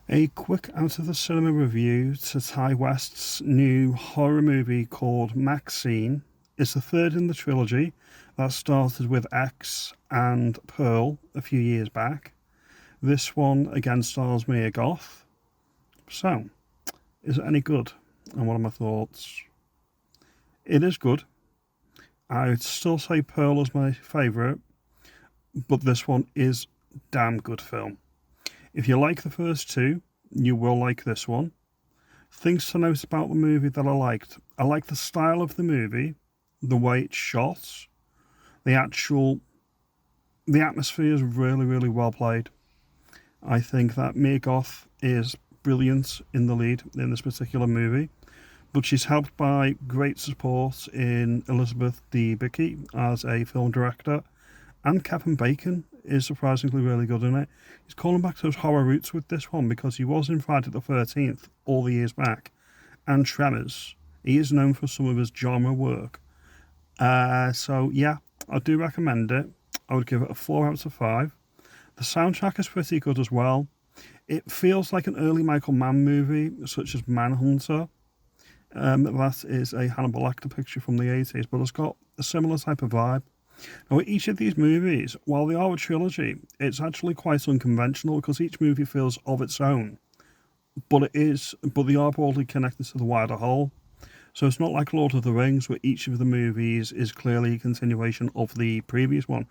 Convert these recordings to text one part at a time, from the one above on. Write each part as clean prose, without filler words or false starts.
A quick out of the cinema review to Ty West's new horror movie called MaXXXine. It's the third in the trilogy that started with X and Pearl a few years back. This one again stars Mia Goth. So, is it any good? And what are my thoughts? It is good. I would still say Pearl is my favourite, but this one is damn good film. If you like the first two, you will like this one. Things to note about the movie that I liked. I like the style of the movie, the way it's shot, the atmosphere is really, really well played. I think that Mia Goth is brilliant in the lead in this particular movie, but she's helped by great support in Elizabeth Debicki as a film director, and Kevin Bacon is surprisingly really good in it. He's calling back to his horror roots with this one because he was in Friday the 13th all the years back, and Tremors. He is known for some of his genre work. So yeah, I do recommend it. I would give it a 4 out of 5. The soundtrack is pretty good as well. It feels like an early Michael Mann movie, such as Manhunter. That is a Hannibal Lecter picture from the 80s, but it's got a similar type of vibe. Now, each of these movies, while they are a trilogy, it's actually quite unconventional because each movie feels of its own, but they are broadly connected to the wider whole. So it's not like Lord of the Rings, where each of the movies is clearly a continuation of the previous one.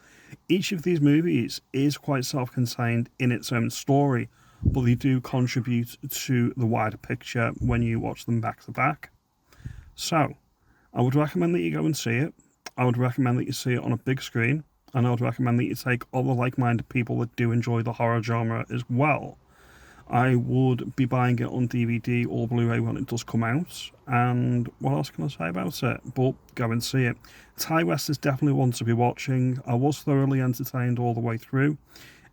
Each of these movies is quite self-contained in its own story, but they do contribute to the wider picture when you watch them back to back. So, I would recommend that you go and see it. I would recommend that you see it on a big screen, and I would recommend that you take other like-minded people that do enjoy the horror genre as well. I would be buying it on DVD or Blu-ray when it does come out, and what else can I say about it? But go and see it. Ty West is definitely one to be watching. I was thoroughly entertained all the way through.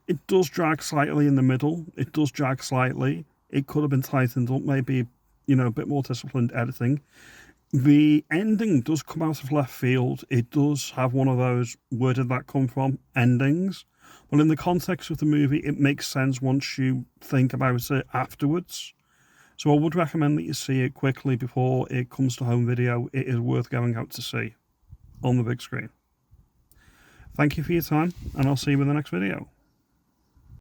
It does drag slightly in the middle. It does drag slightly. It could have been tightened up, maybe, a bit more disciplined editing. The ending does come out of left field. It does have one of those where did that come from endings. But in the context of the movie, it makes sense once you think about it afterwards. So I would recommend that you see it quickly before it comes to home video. It is worth going out to see on the big screen. Thank you for your time, and I'll see you in the next video.